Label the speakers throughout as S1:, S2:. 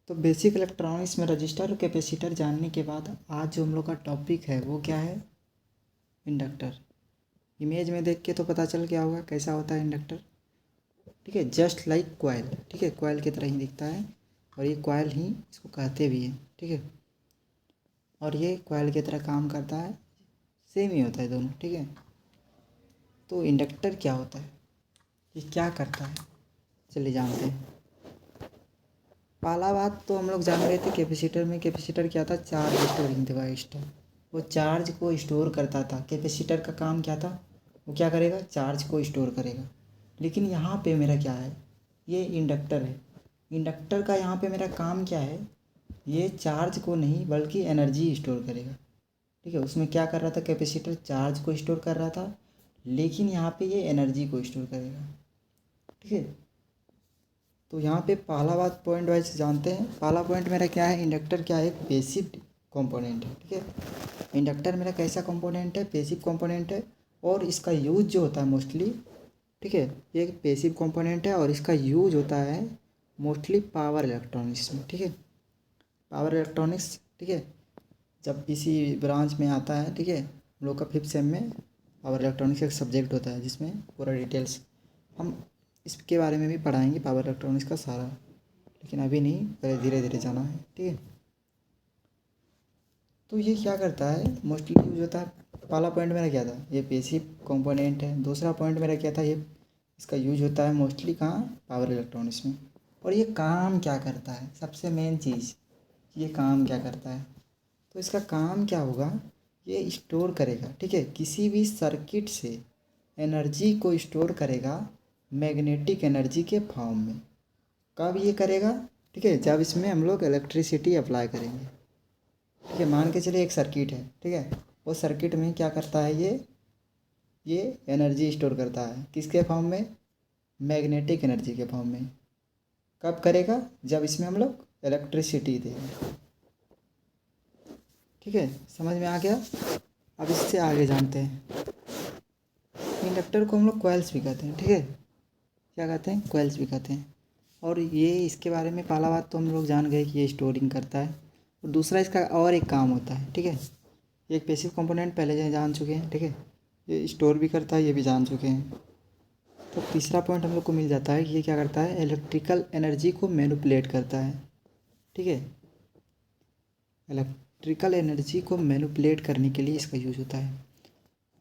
S1: तो basic electronics में register और कैपेसिटर जानने के बाद आज जो हम लोग का टॉपिक है वो क्या है, इंडक्टर। इमेज में देख के तो पता चल क्या होगा कैसा होता है इंडक्टर। ठीक है, जस्ट लाइक कॉइल। ठीक है, कॉइल की तरह ही दिखता है और ये कॉइल ही इसको कहते भी हैं। ठीक है, और ये कॉइल की तरह काम करता है, सेम ही होता है दोनों। ठीक है, तो इंडक्टर क्या होता है, ये क्या करता है, चलिए जानते हैं। पहला बात तो हम लोग जान रहे थे कैपेसिटर में। कैपेसिटर क्या था, चार्ज स्टोरिंग डिवाइस था। वो चार्ज को स्टोर करता था। कैपेसिटर का काम क्या था, वो क्या करेगा, चार्ज को स्टोर करेगा। लेकिन यहाँ पे मेरा क्या है, ये इंडक्टर है। इंडक्टर का यहाँ पे मेरा काम क्या है, ये चार्ज को नहीं बल्कि एनर्जी स्टोर करेगा। ठीक है, उसमें क्या कर रहा था, कैपेसिटर चार्ज को स्टोर कर रहा था, लेकिन यहाँ पे ये एनर्जी को स्टोर करेगा। ठीक है, तो यहाँ पे पहला बात पॉइंट वाइज जानते हैं। पहला पॉइंट मेरा क्या है, इंडक्टर क्या है, पैसिव कंपोनेंट है। ठीक है, इंडक्टर मेरा कैसा कंपोनेंट है, पैसिव कंपोनेंट है। और इसका यूज जो होता है मोस्टली, ठीक है, ये एक पैसिव कंपोनेंट है और इसका यूज होता है मोस्टली पावर इलेक्ट्रॉनिक्स में। ठीक है, पावर इलेक्ट्रॉनिक्स, ठीक है, जब किसी ब्रांच में आता है, ठीक है, हम लोग का 5th सेम में पावर इलेक्ट्रॉनिक्स एक सब्जेक्ट होता है जिसमें पूरा डिटेल्स हम इसके बारे में भी पढ़ाएंगे, पावर इलेक्ट्रॉनिक्स का सारा। लेकिन अभी नहीं, पहले धीरे धीरे जाना है। ठीक है, तो ये क्या करता है, मोस्टली यूज होता है। पहला पॉइंट मेरा क्या था, ये पैसिव कंपोनेंट है। दूसरा पॉइंट मेरा क्या था, ये इसका यूज होता है मोस्टली कहाँ, पावर इलेक्ट्रॉनिक्स में। और ये काम क्या करता है, सबसे मेन चीज़, ये काम क्या करता है। तो इसका काम क्या होगा, ये स्टोर करेगा। ठीक है, किसी भी सर्किट से एनर्जी को स्टोर करेगा मैग्नेटिक एनर्जी के फॉर्म में। कब ये करेगा, ठीक है, जब इसमें हम लोग इलेक्ट्रिसिटी अप्लाई करेंगे। ठीक है, मान के चलिए एक सर्किट है। ठीक है, वो सर्किट में क्या करता है, ये एनर्जी स्टोर करता है किसके फॉर्म में, मैग्नेटिक एनर्जी के फॉर्म में। कब करेगा, जब इसमें हम लोग इलेक्ट्रिसिटी देंगे। ठीक है, समझ में आ गया। अब इससे आगे जानते हैं। इंडक्टर को हम लोग कॉइल्स भी कहते हैं। ठीक है, क्या कहते हैं, कॉइल्स भी कहते हैं। और ये इसके बारे में पहला बात तो हम लोग जान गए कि ये स्टोरिंग करता है। और दूसरा इसका और एक काम होता है। ठीक है, ये एक पैसिव कंपोनेंट पहले जान चुके हैं। ठीक है, ये स्टोर भी करता है, ये भी जान चुके हैं। तो तीसरा पॉइंट हम लोग को मिल जाता है कि ये क्या करता है, इलेक्ट्रिकल एनर्जी को मैनिपुलेट करता है। ठीक है, इलेक्ट्रिकल एनर्जी को मैनिपुलेट करने के लिए इसका यूज होता है।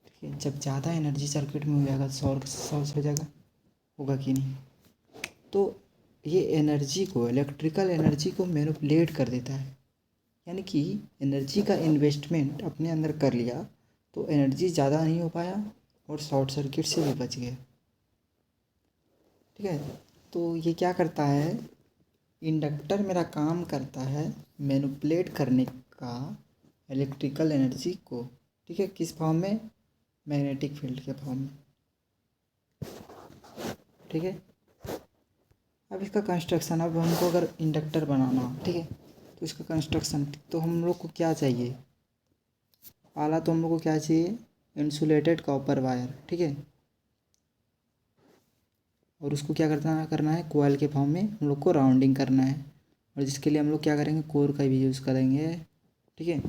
S1: ठीक है, जब ज़्यादा एनर्जी सर्किट में हो जाएगा, सोर्स हो जाएगा, होगा कि नहीं, तो ये एनर्जी को, इलेक्ट्रिकल एनर्जी को मैनिपुलेट कर देता है। यानी कि एनर्जी का इन्वेस्टमेंट अपने अंदर कर लिया तो एनर्जी ज़्यादा नहीं हो पाया और शॉर्ट सर्किट से भी बच गए। ठीक है, तो ये क्या करता है, इंडक्टर मेरा काम करता है मैनिपुलेट करने का इलेक्ट्रिकल एनर्जी को। ठीक है, किस फॉर्म में, मैग्नेटिक फील्ड के फॉर्म में। ठीक है, अब इसका कंस्ट्रक्शन, अब हमको अगर इंडक्टर बनाना हो, ठीक है, तो इसका कंस्ट्रक्शन, तो हम लोग को क्या चाहिए, पहला तो हम लोग को क्या चाहिए, इंसुलेटेड कॉपर वायर। ठीक है, और उसको क्या करना है कॉइल के फॉर्म में हम लोग को राउंडिंग करना है। और जिसके लिए हम लोग क्या करेंगे, कोर का भी यूज़ करेंगे। ठीक है,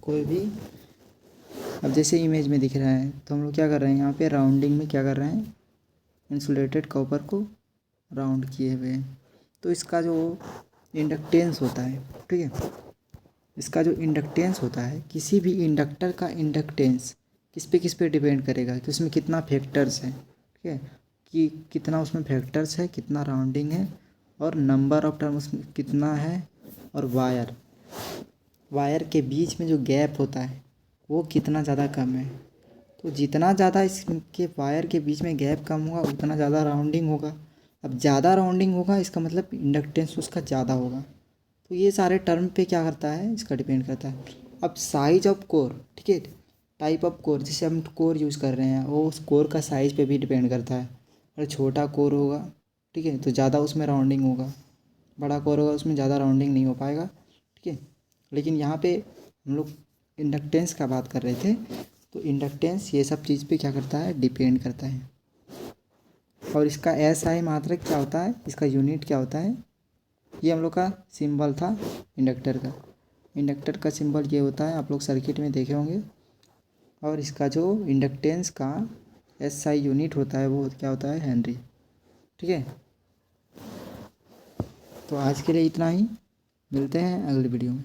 S1: कोई भी, अब जैसे इमेज में दिख रहा है तो हम लोग क्या कर रहे हैं, यहाँ पे राउंडिंग में क्या कर रहे हैं, इंसुलेटेड कॉपर को राउंड किए हुए हैं। तो इसका जो इंडक्टेंस होता है, ठीक है, इसका जो इंडक्टेंस होता है, किसी भी इंडक्टर का इंडक्टेंस किस पे डिपेंड करेगा कि उसमें कितना फैक्टर्स है। ठीक है, कि कितना उसमें फैक्टर्स है, कितना राउंडिंग है, और नंबर ऑफ टर्म उसमें कितना है, और वायर के बीच में जो गैप होता है वो कितना ज़्यादा कम है। तो जितना ज़्यादा इसके वायर के बीच में गैप कम होगा उतना ज़्यादा राउंडिंग होगा। अब ज़्यादा राउंडिंग होगा इसका मतलब इंडक्टेंस उसका ज़्यादा होगा। तो ये सारे टर्म पे क्या करता है, इसका डिपेंड करता है। अब साइज ऑफ कोर, ठीक है, टाइप ऑफ कोर, जैसे हम कोर यूज़ कर रहे हैं वो उस कोर का साइज़ पे भी डिपेंड करता है। अगर छोटा कोर होगा, ठीक है, तो ज़्यादा उसमें राउंडिंग होगा, बड़ा कोर होगा उसमें ज़्यादा राउंडिंग नहीं हो पाएगा। ठीक है, लेकिन यहाँ पे हम लोग इंडक्टेंस का बात कर रहे थे, तो इंडक्टेंस ये सब चीज़ पे क्या करता है, डिपेंड करता है। और इसका SI मात्रक क्या होता है, इसका यूनिट क्या होता है, ये हम लोग का सिंबल था इंडक्टर का। इंडक्टर का सिंबल ये होता है, आप लोग सर्किट में देखे होंगे। और इसका जो इंडक्टेंस का SI यूनिट होता है वो क्या होता है, हेनरी। ठीक है, तो आज के लिए इतना ही, मिलते हैं अगली वीडियो में।